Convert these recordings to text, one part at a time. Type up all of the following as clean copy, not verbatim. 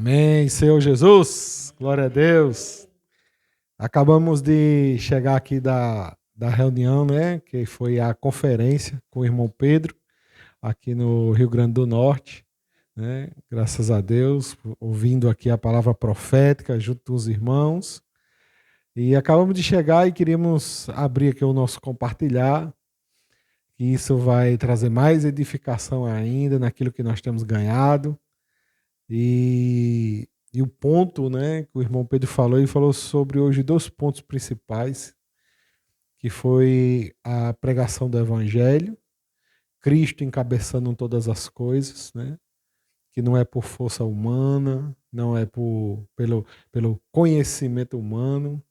Amém, Senhor Jesus, glória a Deus. Acabamos de chegar aqui da reunião, né, que foi a conferência com o irmão Pedro, aqui no Rio Grande do Norte, né, graças a Deus, ouvindo aqui a palavra profética junto com os irmãos. E acabamos de chegar e queríamos abrir aqui o nosso compartilhar, que isso vai trazer mais edificação ainda naquilo que nós temos ganhado. E o ponto, né, que o irmão Pedro falou, ele falou sobre hoje 2 pontos principais, que foi a pregação do Evangelho, Cristo encabeçando todas as coisas, né, que não é por força humana, não é pelo conhecimento humano,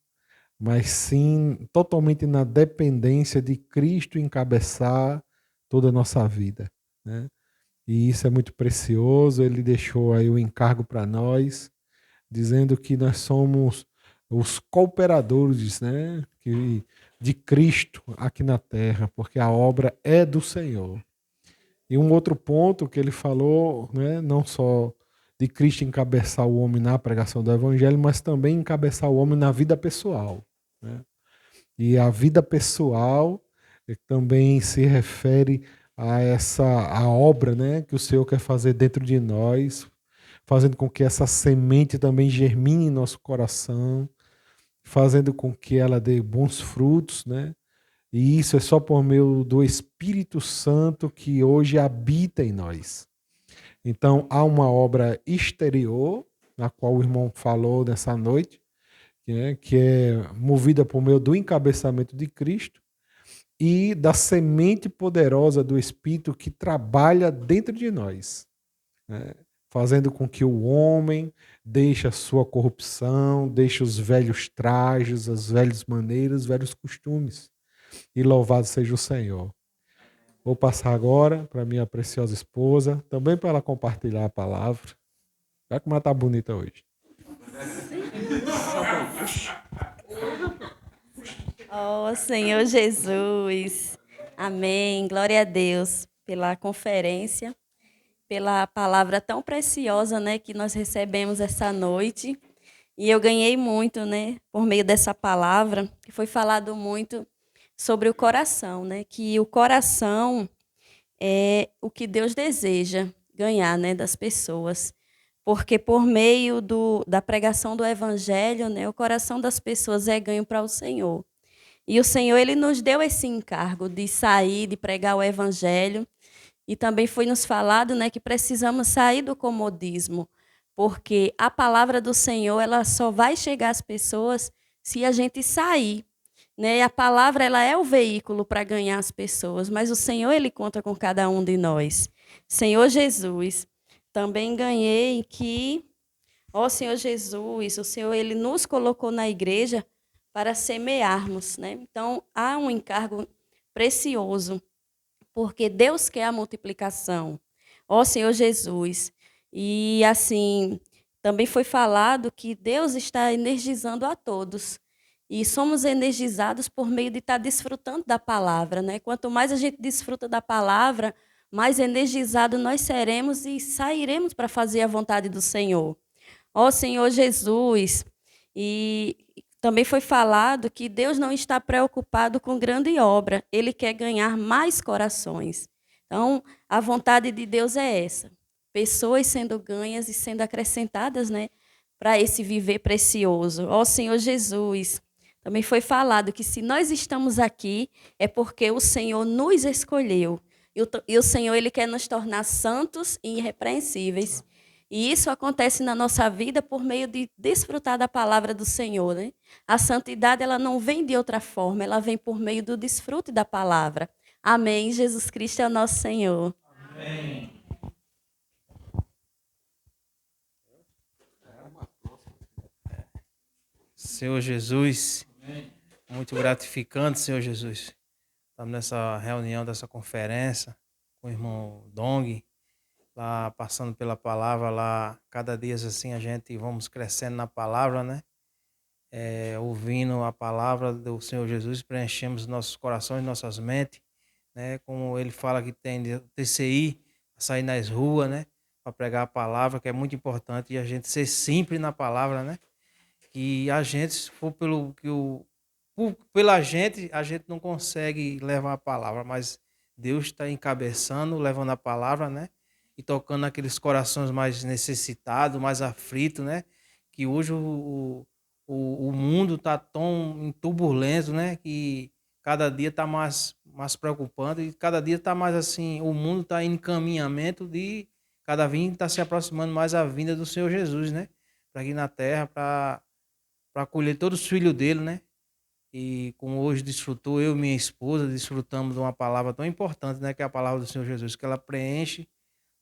mas sim totalmente na dependência de Cristo encabeçar toda a nossa vida, né? E isso é muito precioso, ele deixou aí o encargo para nós, dizendo que nós somos os cooperadores, né, de Cristo aqui na terra, porque a obra é do Senhor. E um outro ponto que ele falou, né, não só de Cristo encabeçar o homem na pregação do Evangelho, mas também encabeçar o homem na vida pessoal, né? E a vida pessoal também se refere a obra, né, que o Senhor quer fazer dentro de nós, fazendo com que essa semente também germine em nosso coração, fazendo com que ela dê bons frutos, né? E isso é só por meio do Espírito Santo que hoje habita em nós. Então, há uma obra exterior, na qual o irmão falou nessa noite, né, que é movida por meio do encabeçamento de Cristo e da semente poderosa do Espírito que trabalha dentro de nós, né, fazendo com que o homem deixe a sua corrupção, deixe os velhos trajes, as velhas maneiras, os velhos costumes. E louvado seja o Senhor. Vou passar agora para minha preciosa esposa, também para ela compartilhar a palavra. Olha como ela está bonita hoje. Oh, Senhor Jesus. Amém. Glória a Deus pela conferência, pela palavra tão preciosa, né, que nós recebemos essa noite. E eu ganhei muito, né, por meio dessa palavra, que foi falado muito sobre o coração, né, que o coração é o que Deus deseja ganhar, né, das pessoas. Porque por meio da pregação do evangelho, né, o coração das pessoas é ganho para o Senhor. E o Senhor, ele nos deu esse encargo de sair, de pregar o evangelho. E também foi nos falado, né, que precisamos sair do comodismo, porque a palavra do Senhor, ela só vai chegar às pessoas se a gente sair, né? A palavra, ela é o veículo para ganhar as pessoas, mas o Senhor, ele conta com cada um de nós. Senhor Jesus, também ganhei que, ó Senhor Jesus, o Senhor, ele nos colocou na igreja para semearmos, né? Então, há um encargo precioso, porque Deus quer a multiplicação. Ó Senhor Jesus. E assim, também foi falado que Deus está energizando a todos. E somos energizados por meio de estar desfrutando da palavra, né? Quanto mais a gente desfruta da palavra, mais energizado nós seremos e sairemos para fazer a vontade do Senhor. Ó Senhor Jesus. E também foi falado que Deus não está preocupado com grande obra, ele quer ganhar mais corações. Então, a vontade de Deus é essa: pessoas sendo ganhas e sendo acrescentadas, né, para esse viver precioso. Ó Senhor Jesus, também foi falado que se nós estamos aqui é porque o Senhor nos escolheu. E o Senhor, ele quer nos tornar santos e irrepreensíveis. E isso acontece na nossa vida por meio de desfrutar da palavra do Senhor, né? A santidade, ela não vem de outra forma, ela vem por meio do desfrute da palavra. Amém. Jesus Cristo é o nosso Senhor. Amém. Senhor Jesus, muito gratificante, Senhor Jesus. Estamos nessa reunião, dessa conferência com o irmão Dong, lá passando pela palavra, lá cada dia assim a gente vamos crescendo na palavra, né? Ouvindo a palavra do Senhor Jesus, preenchemos nossos corações, nossas mentes, né? Como ele fala que tem TCI, sair nas ruas, né? para pregar a palavra, que é muito importante, e a gente ser simples na palavra, né? Que a gente, se for pela gente, a gente não consegue levar a palavra, mas Deus está encabeçando, levando a palavra, né? E tocando aqueles corações mais necessitados, mais aflitos, né? Que hoje o mundo está tão turbulento, né? Que cada dia está mais preocupante e cada dia está mais assim, o mundo está em encaminhamento de cada vez está se aproximando mais a vinda do Senhor Jesus, né? Para aqui na terra, para acolher todos os filhos dele, né? E como hoje desfrutou, eu e minha esposa desfrutamos de uma palavra tão importante, né? Que é a palavra do Senhor Jesus, que ela preenche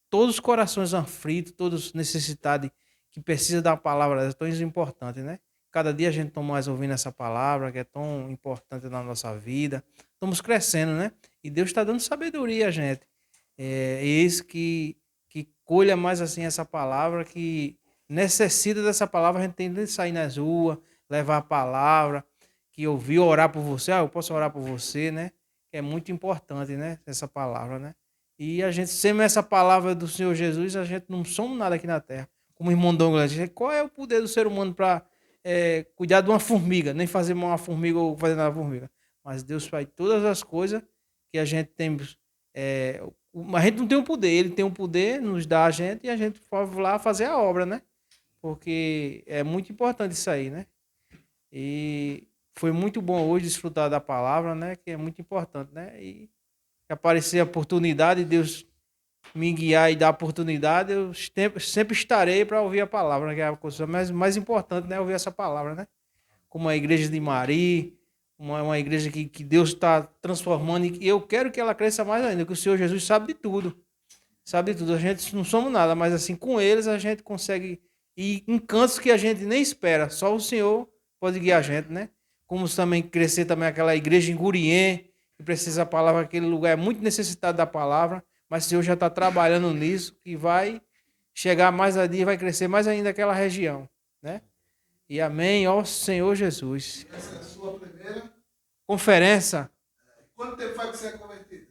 todos os corações aflitos, todos necessitados, que precisa da palavra, é tão importante, né? Cada dia a gente está mais ouvindo essa palavra, que é tão importante na nossa vida. Estamos crescendo, né? E Deus está dando sabedoria a gente. Eis que colha mais assim essa palavra, que necessita dessa palavra, a gente tem de sair nas ruas, levar a palavra, que ouvir, orar por você, eu posso orar por você, né? É muito importante, né? Essa palavra, né? E a gente, sem essa palavra do Senhor Jesus, a gente não somos nada aqui na terra. Como o irmão Douglas diz, qual é o poder do ser humano para cuidar de uma formiga? Nem fazer uma formiga ou fazer nada formiga. Mas Deus faz todas as coisas que a gente tem. A gente não tem o poder, ele tem o poder, nos dá a gente e a gente pode lá fazer a obra, né? Porque é muito importante isso aí, né? E foi muito bom hoje desfrutar da palavra, né? Que é muito importante, né? E aparecer a oportunidade, Deus me guiar e dar a oportunidade, eu sempre estarei para ouvir a palavra, que é a coisa mais importante, né? Ouvir essa palavra, né? Como a igreja de Mari, uma igreja que Deus está transformando e eu quero que ela cresça mais ainda, que o Senhor Jesus sabe de tudo. Sabe de tudo. A gente não somos nada, mas assim, com eles a gente consegue ir em cantos que a gente nem espera. Só o Senhor pode guiar a gente, né? Como também crescer também aquela igreja em Gurien, que precisa da palavra, aquele lugar é muito necessitado da palavra, mas o Senhor já está trabalhando nisso e vai chegar mais a dia, vai crescer mais ainda aquela região, né? E amém, ó Senhor Jesus. Essa é a sua primeira Conferência. Quanto tempo faz que você é convertido?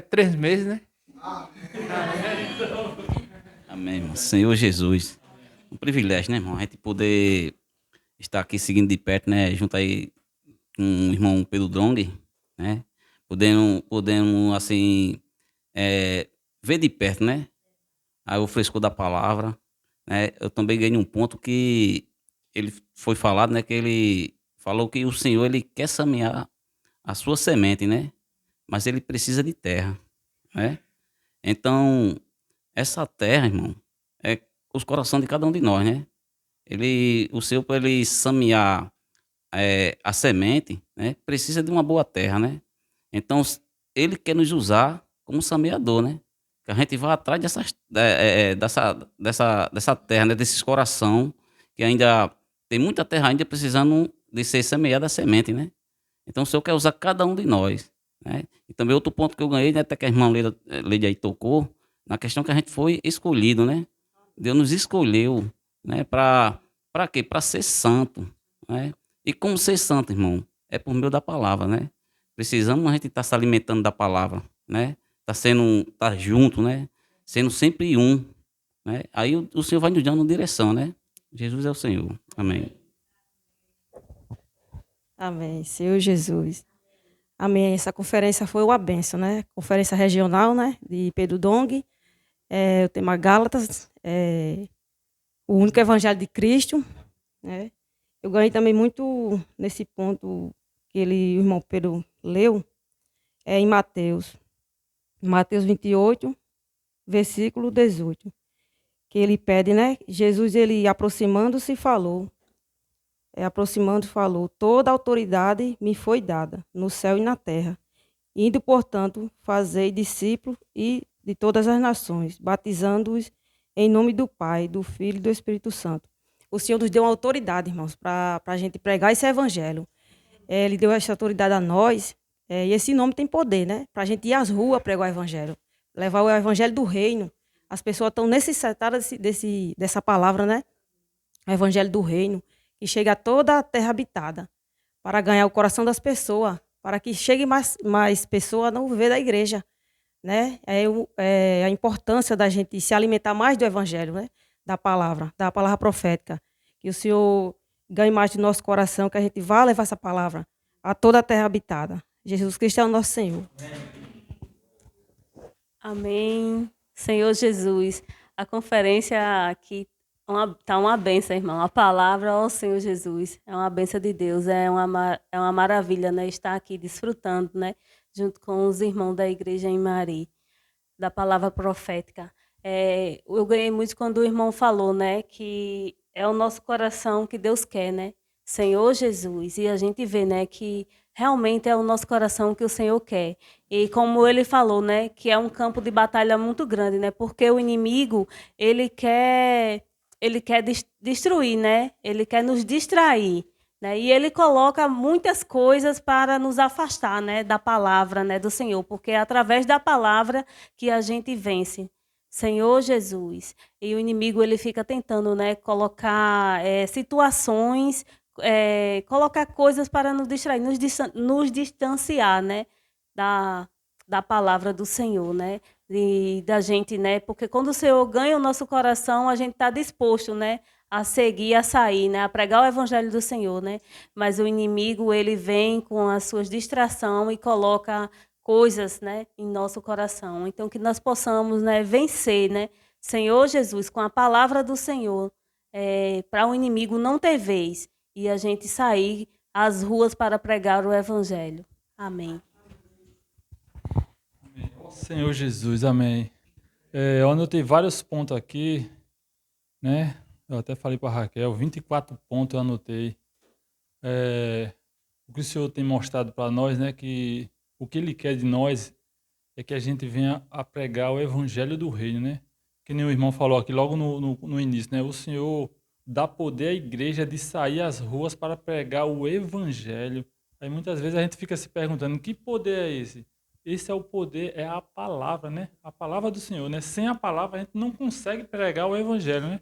3 meses, né? Amém, irmão. Senhor Jesus. Um privilégio, né, irmão? A gente poder estar aqui seguindo de perto, né? Junto aí com o irmão Pedro Drong, né? Podendo assim, ver de perto, né? Aí o frescor da palavra, né? Eu também ganhei um ponto que ele foi falado, né? Que ele falou que o Senhor, ele quer semear a sua semente, né? Mas ele precisa de terra, né? Então, essa terra, irmão, é os corações de cada um de nós, né? O Senhor, para ele semear a semente, né? Precisa de uma boa terra, né? Então, ele quer nos usar como semeador, né? Que a gente vá atrás dessa terra, né? Desses coração que ainda tem muita terra ainda precisando de ser semeada a semente, né? Então, o Senhor quer usar cada um de nós, né? E também outro ponto que eu ganhei, né? Até que a irmã Leide aí tocou, na questão que a gente foi escolhido, né? Deus nos escolheu, né? Para quê? Para ser santo, né? E como ser santo, irmão? É por meio da palavra, né? Precisamos a gente estar se alimentando da palavra, né? Tá junto, né? Sendo sempre um, né? Aí o Senhor vai nos dando direção, né? Jesus é o Senhor. Amém. Amém. Senhor Jesus. Amém. Essa conferência foi uma bênção, né? Conferência regional, né? De Pedro Dong. O tema Gálatas. O único evangelho de Cristo, né? Eu ganhei também muito nesse ponto que o irmão Pedro leu, em Mateus. Mateus 28, versículo 18. Que ele pede, né? Jesus, ele aproximando-se, falou. Toda a autoridade me foi dada, no céu e na terra. Indo, portanto, fazei discípulos e de todas as nações, batizando-os em nome do Pai, do Filho e do Espírito Santo. O Senhor nos deu uma autoridade, irmãos, para a gente pregar esse evangelho. Ele deu essa autoridade a nós, e esse nome tem poder, né? Para a gente ir às ruas pregar o evangelho, levar o evangelho do reino. As pessoas estão necessitadas dessa palavra, né? O evangelho do reino, que chega a toda a terra habitada, para ganhar o coração das pessoas, para que chegue mais pessoas a não viver da igreja, né? A importância da gente se alimentar mais do Evangelho, né? Da palavra profética. Que o Senhor ganhe mais do nosso coração, que a gente vá levar essa palavra a toda a terra habitada. Jesus Cristo é o nosso Senhor. Amém. Senhor Jesus, a conferência aqui tá uma benção, irmão. A palavra, ó Senhor Jesus, é uma benção de Deus, é uma maravilha, né? Estar aqui desfrutando, né? Junto com os irmãos da igreja em Mari, da palavra profética. Eu ganhei muito quando o irmão falou, né? Que é o nosso coração que Deus quer, né? Senhor Jesus. E a gente vê, né? Que realmente é o nosso coração que o Senhor quer. E como ele falou, né? Que é um campo de batalha muito grande, né? Porque o inimigo, ele quer destruir, né? Ele quer nos distrair. Né? E ele coloca muitas coisas para nos afastar, né, da palavra, né, do Senhor, porque é através da palavra que a gente vence. Senhor Jesus. E o inimigo ele fica tentando, né, colocar situações, colocar coisas para nos distrair, nos distanciar, né, da palavra do Senhor, né, e da gente, né, porque quando o Senhor ganha o nosso coração, a gente está disposto, né, a seguir, a sair, né, a pregar o evangelho do Senhor, né? Mas o inimigo, ele vem com as suas distrações e coloca coisas, né, em nosso coração. Então que nós possamos, né, vencer, né, Senhor Jesus, com a palavra do Senhor, para o inimigo não ter vez e a gente sair às ruas para pregar o evangelho. Amém. Senhor Jesus, amém. Eu anotei vários pontos aqui, né? Eu até falei para a Raquel, 24 pontos eu anotei. O que o Senhor tem mostrado para nós, né? Que o que Ele quer de nós é que a gente venha a pregar o evangelho do reino, né? Que nem o irmão falou aqui logo no início, né? O Senhor dá poder à igreja de sair às ruas para pregar o evangelho. Aí muitas vezes a gente fica se perguntando, que poder é esse? Esse é o poder, é a palavra, né? A palavra do Senhor, né? Sem a palavra a gente não consegue pregar o evangelho, né?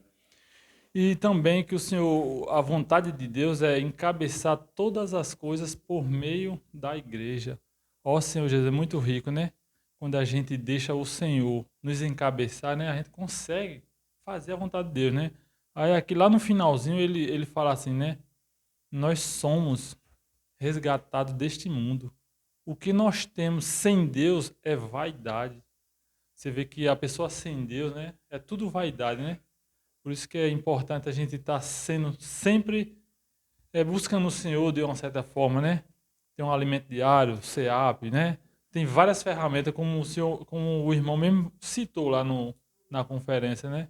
E também que o Senhor, a vontade de Deus é encabeçar todas as coisas por meio da igreja. Ó Senhor Jesus, é muito rico, né? Quando a gente deixa o Senhor nos encabeçar, né? A gente consegue fazer a vontade de Deus, né? Aí aqui lá no finalzinho ele fala assim, né? Nós somos resgatados deste mundo. O que nós temos sem Deus é vaidade. Você vê que a pessoa sem Deus, né? É tudo vaidade, né? Por isso que é importante a gente estar sendo sempre buscando o Senhor de uma certa forma, né? Tem um alimento diário, CEAP, né? Tem várias ferramentas, como o irmão mesmo citou lá na conferência, né?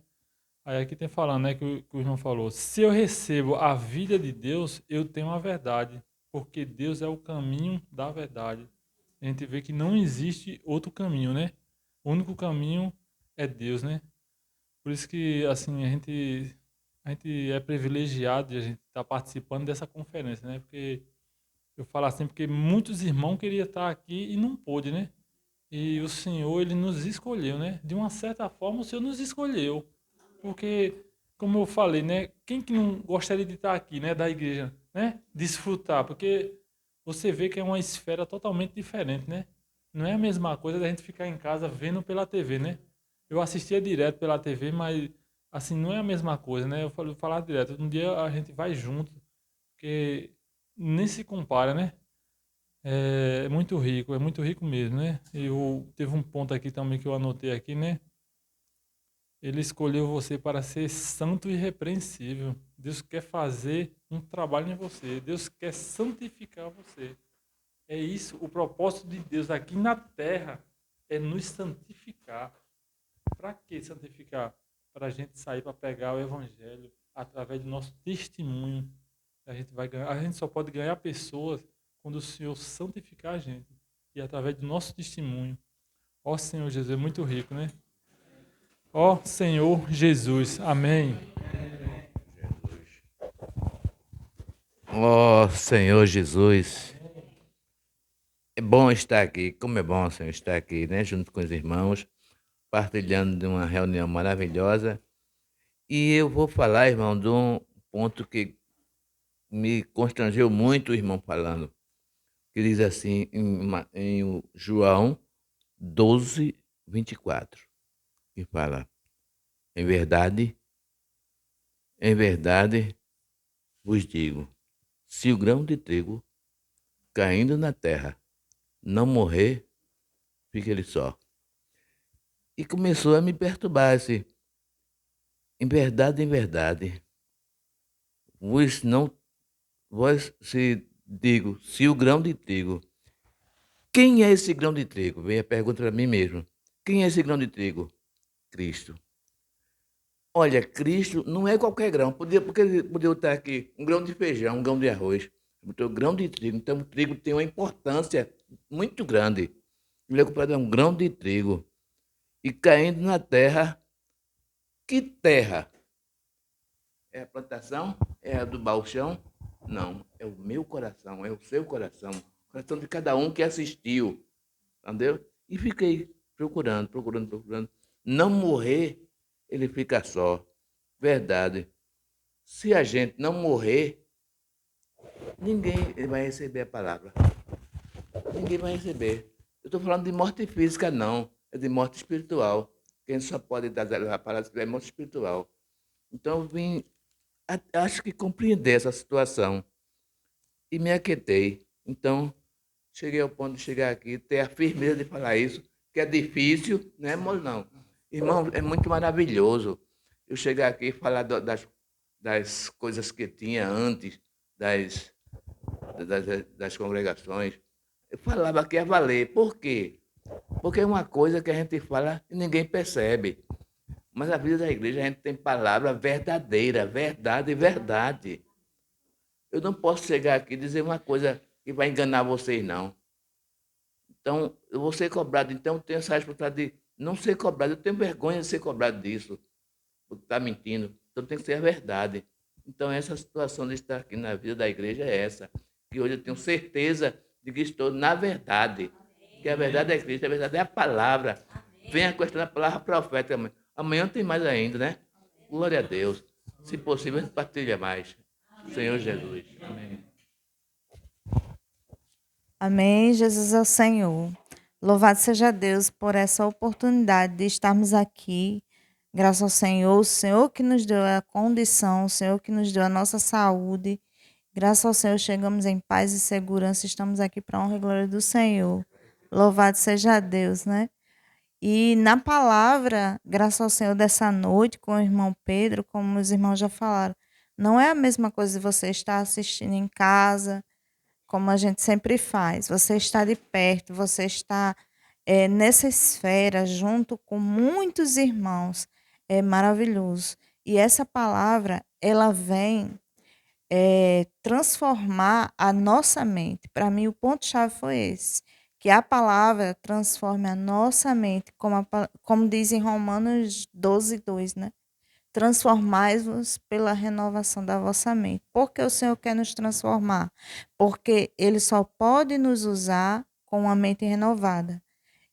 Aí aqui tem falando, né, que o irmão falou, se eu recebo a vida de Deus, eu tenho a verdade, porque Deus é o caminho da verdade. A gente vê que não existe outro caminho, né? O único caminho é Deus, né? Por isso que, assim, a gente é privilegiado de a gente estar participando dessa conferência, né? Porque eu falo assim, porque muitos irmãos queriam estar aqui e não pôde, né? E o Senhor, Ele nos escolheu, né? De uma certa forma, o Senhor nos escolheu. Porque, como eu falei, né? Quem que não gostaria de estar aqui, né? Da igreja, né? Desfrutar, porque você vê que é uma esfera totalmente diferente, né? Não é a mesma coisa da gente ficar em casa vendo pela TV, né? Eu assistia direto pela TV, mas, assim, não é a mesma coisa, né? Eu falar direto. Um dia a gente vai junto, porque nem se compara, né? É muito rico mesmo, né? Teve um ponto aqui também que eu anotei aqui, né? Ele escolheu você para ser santo e irrepreensível. Deus quer fazer um trabalho em você. Deus quer santificar você. É isso, o propósito de Deus aqui na terra é nos santificar. Para que santificar? Para a gente sair para pregar o evangelho através do nosso testemunho. A gente vai ganhar, a gente só pode ganhar pessoas quando o Senhor santificar a gente e através do nosso testemunho. Ó Senhor Jesus, é muito rico, né? Ó Senhor Jesus, amém. Ó Senhor Jesus, é bom estar aqui, como é bom, Senhor, estar aqui, né, junto com os irmãos, partilhando de uma reunião maravilhosa. E eu vou falar, irmão, de um ponto que me constrangeu muito o irmão falando, que diz assim, em João 12, 24, que fala: em verdade vos digo, se o grão de trigo caindo na terra não morrer, fica ele só. E começou a me perturbar esse, em verdade, vos não, vós se digo, se o grão de trigo, quem é esse grão de trigo? Vem a pergunta para mim mesmo. Quem é esse grão de trigo? Cristo. Olha, Cristo não é qualquer grão. Porque podia estar aqui um grão de feijão, um grão de arroz. Então, grão de trigo. Então, o trigo tem uma importância muito grande. Ele é comparado a um grão de trigo. E caindo na terra. Que terra? É a plantação? É a do balchão? Não. É o meu coração, é o seu coração. O coração de cada um que assistiu. Entendeu? E fiquei procurando. Não morrer, ele fica só. Verdade. Se a gente não morrer, ninguém vai receber a palavra. Ninguém vai receber. Eu estou falando de morte física, não. É de morte espiritual. Quem só pode dar a palavra é morte espiritual. Então, eu vim, acho que compreender essa situação. E me aquietei. Então, cheguei ao ponto de chegar aqui, ter a firmeza de falar isso, que é difícil, não é mole, não. Irmão, é muito maravilhoso eu chegar aqui e falar das coisas que tinha antes, das congregações. Eu falava que ia valer. Por quê? Porque é uma coisa que a gente fala e ninguém percebe. Mas a vida da igreja, a gente tem palavra verdadeira, verdade. Eu não posso chegar aqui e dizer uma coisa que vai enganar vocês, não. Então, eu vou ser cobrado. Então, eu tenho essa responsabilidade de não ser cobrado. Eu tenho vergonha de ser cobrado disso, porque está mentindo. Então, tem que ser a verdade. Então, essa situação de estar aqui na vida da igreja é essa. Que hoje eu tenho certeza de que estou na verdade. Que a verdade é Cristo, a verdade é a palavra. Venha a questão da palavra profética. Amanhã tem mais ainda, né? Glória a Deus. Se possível, a gente partilha mais. Senhor Jesus. Amém. Amém. Jesus é o Senhor. Louvado seja Deus por essa oportunidade de estarmos aqui. Graças ao Senhor, o Senhor que nos deu a condição, o Senhor que nos deu a nossa saúde. Graças ao Senhor, chegamos em paz e segurança. Estamos aqui para a honra e glória do Senhor. Louvado seja Deus, né? E na palavra, graças ao Senhor, dessa noite, com o irmão Pedro, como os irmãos já falaram, não é a mesma coisa de você estar assistindo em casa, como a gente sempre faz. Você está de perto, você está nessa esfera, junto com muitos irmãos. É maravilhoso. E essa palavra, ela vem transformar a nossa mente. Para mim, o ponto-chave foi esse. Que a palavra transforme a nossa mente, como diz em Romanos 12:2, né? Transformai-vos pela renovação da vossa mente. Por que o Senhor quer nos transformar? Porque Ele só pode nos usar com a mente renovada.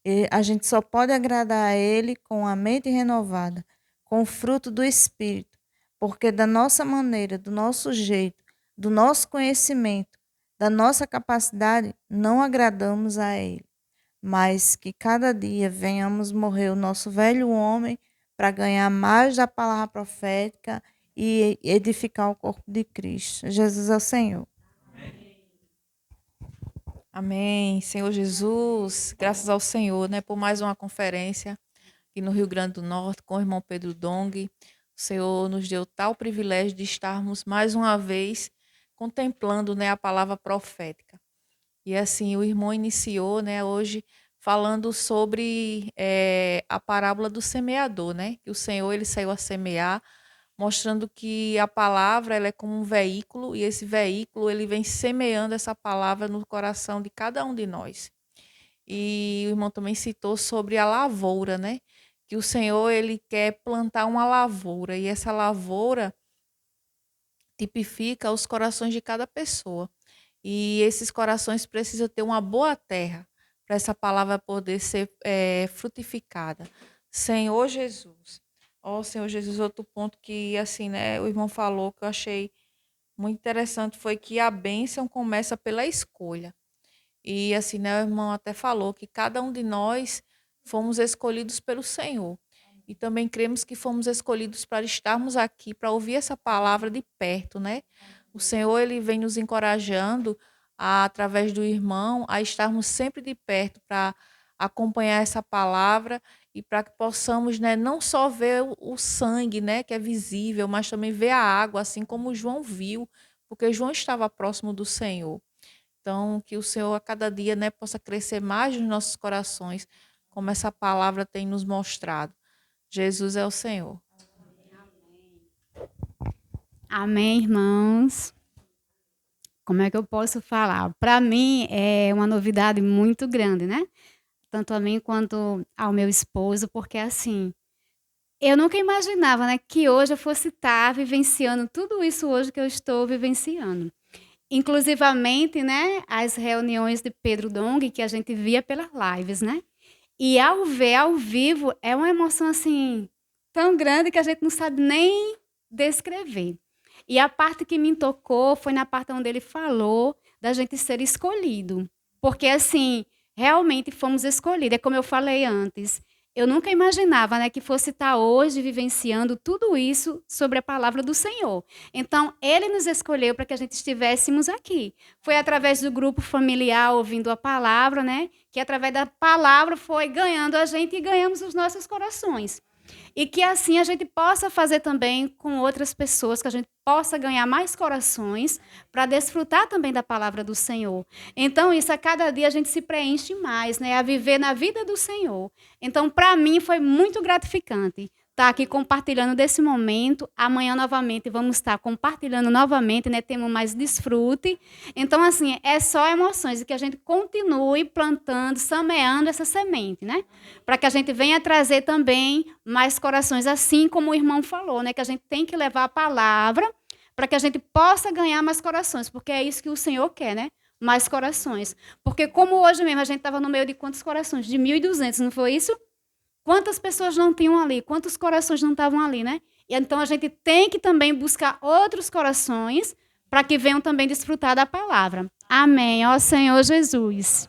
E a gente só pode agradar a Ele com a mente renovada, com o fruto do Espírito. Porque da nossa maneira, do nosso jeito, do nosso conhecimento, da nossa capacidade, não agradamos a Ele. Mas que cada dia venhamos morrer o nosso velho homem para ganhar mais da palavra profética e edificar o corpo de Cristo. Jesus é o Senhor. Amém. Senhor Jesus, graças ao Senhor, né, por mais uma conferência aqui no Rio Grande do Norte com o irmão Pedro Dong. O Senhor nos deu tal privilégio de estarmos mais uma vez contemplando, né, a palavra profética. E assim, o irmão iniciou, né, hoje falando sobre a parábola do semeador, né? Que o Senhor, ele saiu a semear, mostrando que a palavra, ela é como um veículo, e esse veículo, ele vem semeando essa palavra no coração de cada um de nós. E o irmão também citou sobre a lavoura, né? Que o Senhor, ele quer plantar uma lavoura, e essa lavoura tipifica os corações de cada pessoa. E esses corações precisam ter uma boa terra para essa palavra poder ser frutificada. Senhor Jesus. Ó, Senhor Jesus, outro ponto que, assim, né, o irmão falou que eu achei muito interessante foi que a bênção começa pela escolha. E, assim, né, o irmão até falou que cada um de nós fomos escolhidos pelo Senhor. E também cremos que fomos escolhidos para estarmos aqui, para ouvir essa palavra de perto, né? O Senhor, ele vem nos encorajando, através do irmão, a estarmos sempre de perto para acompanhar essa palavra e para que possamos, né, não só ver o sangue, né, que é visível, mas também ver a água, assim como João viu, porque João estava próximo do Senhor. Então, que o Senhor a cada dia, né, possa crescer mais nos nossos corações, como essa palavra tem nos mostrado. Jesus é o Senhor. Amém, irmãos. Como é que eu posso falar? Para mim é uma novidade muito grande, né? Tanto a mim quanto ao meu esposo, porque assim, eu nunca imaginava, né, que hoje eu fosse estar vivenciando tudo isso hoje que eu estou vivenciando. Inclusivamente, né, as reuniões de Pedro Dong que a gente via pelas lives, né? E ao ver ao vivo é uma emoção assim tão grande que a gente não sabe nem descrever. E a parte que me tocou foi na parte onde ele falou da gente ser escolhido. Porque assim, realmente fomos escolhidos. É como eu falei antes. Eu nunca imaginava, né, que fosse estar hoje vivenciando tudo isso sobre a palavra do Senhor. Então, ele nos escolheu para que a gente estivéssemos aqui. Foi através do grupo familiar ouvindo a palavra, né, que através da palavra foi ganhando a gente e ganhamos os nossos corações. E que assim a gente possa fazer também com outras pessoas, que a gente possa ganhar mais corações para desfrutar também da palavra do Senhor. Então, isso a cada dia a gente se preenche mais, né? A viver na vida do Senhor. Então, para mim foi muito gratificante estar aqui compartilhando desse momento. Amanhã, novamente, vamos estar compartilhando novamente, né? Temos mais desfrute. Então, assim, é só emoções e que a gente continue plantando, semeando essa semente, né? Para que a gente venha trazer também mais corações, assim como o irmão falou, né? Que a gente tem que levar a palavra para que a gente possa ganhar mais corações, porque é isso que o Senhor quer, né? Mais corações. Porque como hoje mesmo a gente estava no meio de quantos corações? De 1.200, não foi isso? Quantas pessoas não tinham ali? Quantos corações não estavam ali, né? E então a gente tem que também buscar outros corações para que venham também desfrutar da palavra. Amém. Ó Senhor Jesus.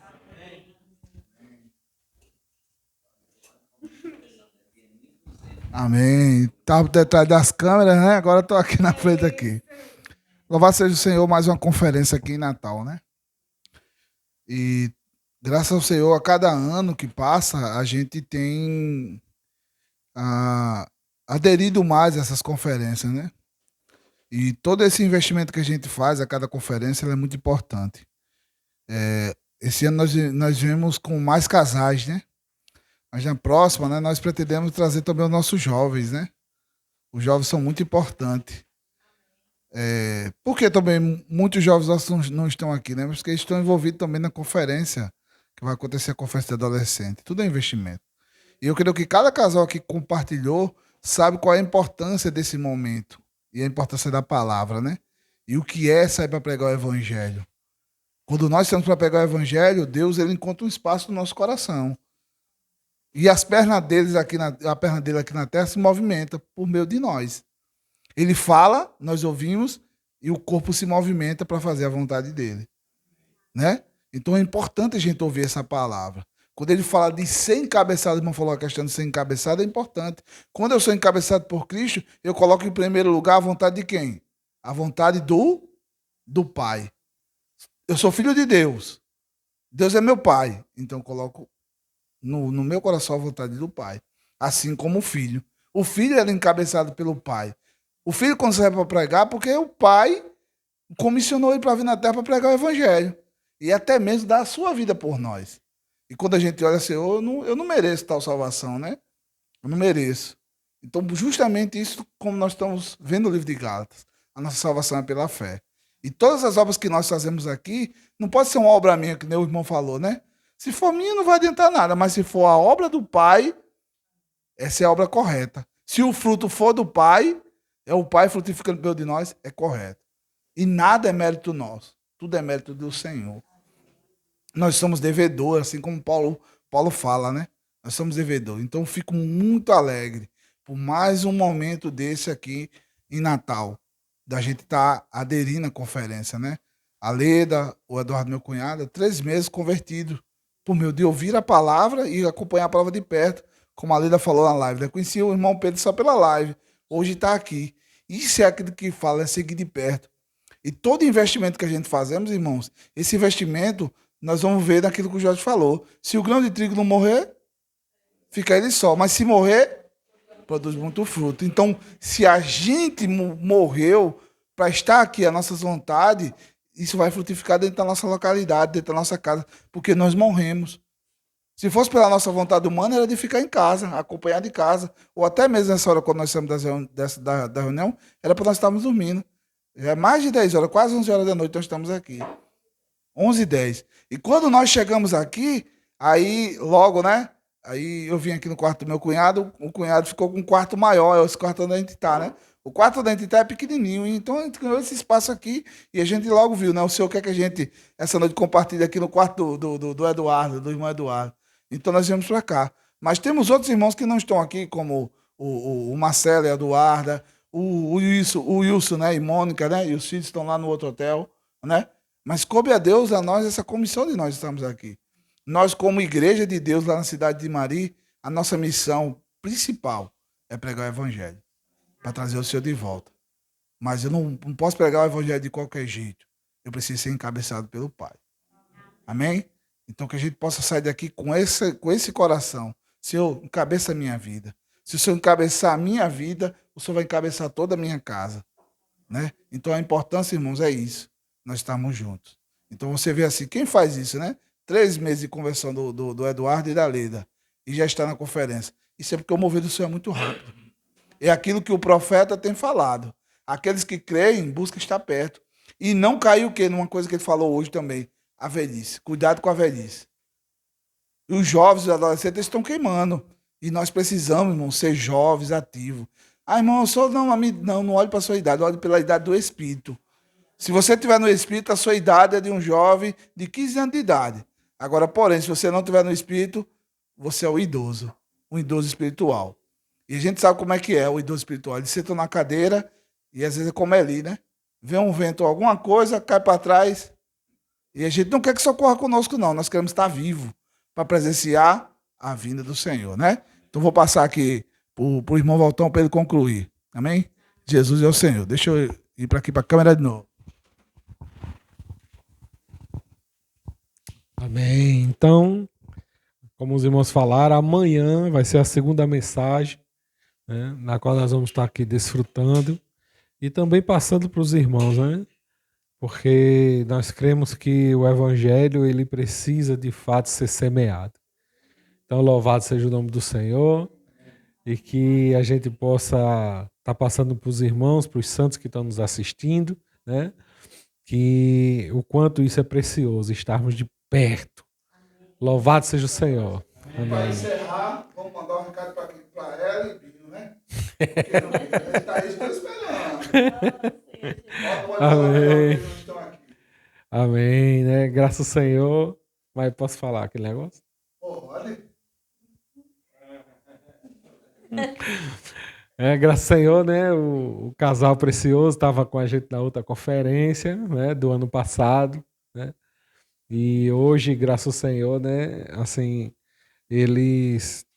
Amém. Estava detrás das câmeras, né? Agora estou aqui na frente aqui. Louvado seja o Senhor, mais uma conferência aqui em Natal, né? E graças ao Senhor, a cada ano que passa, a gente tem aderido mais a essas conferências, né? E todo esse investimento que a gente faz a cada conferência é muito importante. Esse ano nós viemos com mais casais, né? Mas na próxima, né, nós pretendemos trazer também os nossos jovens, né? Os jovens são muito importantes. Porque também muitos jovens não estão aqui, né? Porque eles estão envolvidos também na conferência, que vai acontecer a conferência de adolescente. Tudo é investimento. E eu creio que cada casal que compartilhou sabe qual é a importância desse momento. E a importância da palavra, né? E o que é sair para pregar o evangelho. Quando nós estamos para pregar o evangelho, Deus ele encontra um espaço no nosso coração. E as pernas deles a perna dele aqui na terra se movimenta por meio de nós. Ele fala, nós ouvimos, e o corpo se movimenta para fazer a vontade dele. Né? Então é importante a gente ouvir essa palavra. Quando ele fala de ser encabeçado, o irmão falou a questão de ser encabeçado, é importante. Quando eu sou encabeçado por Cristo, eu coloco em primeiro lugar a vontade de quem? A vontade do Pai. Eu sou filho de Deus. Deus é meu Pai. Então eu coloco no meu coração a vontade do Pai. Assim como o filho. O filho era encabeçado pelo Pai. O filho quando serve para pregar, porque o Pai comissionou ele para vir na terra para pregar o Evangelho. E até mesmo dar a sua vida por nós. E quando a gente olha assim, eu não mereço tal salvação, né? Eu não mereço. Então, justamente isso, como nós estamos vendo no livro de Gálatas, a nossa salvação é pela fé. E todas as obras que nós fazemos aqui, não pode ser uma obra minha, que nem o irmão falou, né? Se for minha, não vai adiantar nada, mas se for a obra do Pai, essa é a obra correta. Se o fruto for do Pai, é o Pai frutificando pelo de nós, é correto. E nada é mérito nosso, tudo é mérito do Senhor. Nós somos devedores, assim como Paulo fala, né? Nós somos devedores. Então, fico muito alegre por mais um momento desse aqui em Natal, da gente estar aderindo à conferência, né? A Leda, o Eduardo, meu cunhado, 3 meses convertido por meio de ouvir a palavra e acompanhar a palavra de perto, como a Lida falou na live. Eu conheci o irmão Pedro só pela live, hoje está aqui. Isso é aquilo que fala, é seguir de perto. E todo investimento que a gente fazemos, irmãos, esse investimento, nós vamos ver naquilo que o Jorge falou. Se o grão de trigo não morrer, fica ele só. Mas se morrer, produz muito fruto. Então, se a gente morreu para estar aqui, a nossa vontade, isso vai frutificar dentro da nossa localidade, dentro da nossa casa, porque nós morremos. Se fosse pela nossa vontade humana, era de ficar em casa, acompanhar de casa. Ou até mesmo nessa hora, quando nós saímos da reunião, era para nós estarmos dormindo. Já é mais de 10 horas, quase 11 horas da noite nós estamos aqui. 11h10. E quando nós chegamos aqui, aí logo, né? Aí eu vim aqui no quarto do meu cunhado, o cunhado ficou com um quarto maior, é esse quarto onde a gente está, né? O quarto onde a gente está é pequenininho, então a gente ganhou esse espaço aqui e a gente logo viu, né? O senhor quer que a gente, essa noite, compartilhe aqui no quarto do Eduardo, do irmão Eduardo. Então nós viemos para cá. Mas temos outros irmãos que não estão aqui, como o Marcelo e a Eduarda, o Wilson, né? E Mônica, né? E os filhos estão lá no outro hotel, né? Mas coube a Deus, a nós, essa comissão de nós estamos aqui. Nós, como igreja de Deus lá na cidade de Mari, a nossa missão principal é pregar o evangelho, para trazer o Senhor de volta. Mas eu não posso pregar o evangelho de qualquer jeito. Eu preciso ser encabeçado pelo Pai. Amém? Então, que a gente possa sair daqui com esse coração. Senhor, encabeça a minha vida. Se o Senhor encabeçar a minha vida, o Senhor vai encabeçar toda a minha casa. Né? Então, a importância, irmãos, é isso. Nós estamos juntos. Então, você vê assim, quem faz isso, né? 3 meses de conversão do Eduardo e da Leda, e já está na conferência. Isso é porque o mover do Senhor é muito rápido. É aquilo que o profeta tem falado. Aqueles que creem, buscam estar perto. E não cair o quê? Numa coisa que ele falou hoje também. A velhice. Cuidado com a velhice. E os jovens e os adolescentes estão queimando. E nós precisamos, irmão, ser jovens, ativos. Ah, irmão, eu sou, não olhe para a sua idade, olhe pela idade do Espírito. Se você estiver no Espírito, a sua idade é de um jovem de 15 anos de idade. Agora, porém, se você não estiver no Espírito, você é um idoso espiritual. E a gente sabe como é que é o idoso espiritual. Ele senta na cadeira e às vezes é como ali, né? Vem um vento ou alguma coisa, cai para trás. E a gente não quer que socorra conosco, não. Nós queremos estar vivo para presenciar a vinda do Senhor, né? Então vou passar aqui para o irmão Valtão para ele concluir. Amém? Jesus é o Senhor. Deixa eu ir para aqui para a câmera de novo. Amém. Então, como os irmãos falaram, amanhã vai ser a segunda mensagem, né, na qual nós vamos estar aqui desfrutando e também passando para os irmãos, né? Porque nós cremos que o evangelho ele precisa de fato ser semeado. Então, louvado seja o nome do Senhor e que a gente possa estar passando para os irmãos, para os santos que estão nos assistindo, né? Que o quanto isso é precioso, estarmos de perto. Louvado seja o Senhor. Amém. Para encerrar, vamos mandar um recado para ela e Binho, né? Porque não está aí, estou esperando. Amém. Amém, né? Graças ao Senhor. Mas posso falar aquele negócio? Pode. Graças ao Senhor, né? O casal precioso estava com a gente na outra conferência, né? Do ano passado, né? E hoje, graças ao Senhor, né? Assim,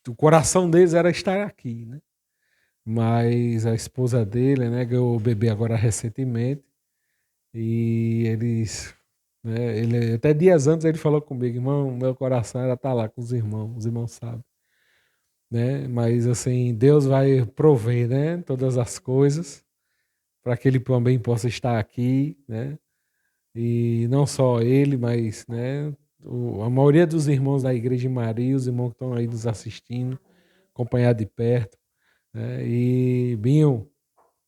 o coração deles era estar aqui, né? Mas a esposa dele, né? Ganhou o bebê agora recentemente. E eles, né? Até dias antes ele falou comigo, irmão, meu coração era estar lá com os irmãos sabem. Né? Mas assim, Deus vai prover, né? Todas as coisas para que ele também possa estar aqui, né? E não só ele, mas, né, a maioria dos irmãos da Igreja de Maria, os irmãos que estão aí nos assistindo, acompanhar de perto, né? E Binho,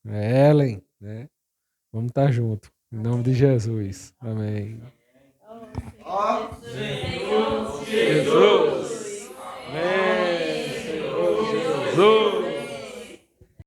Ellen, né? Vamos estar junto. Em nome de Jesus. Amém.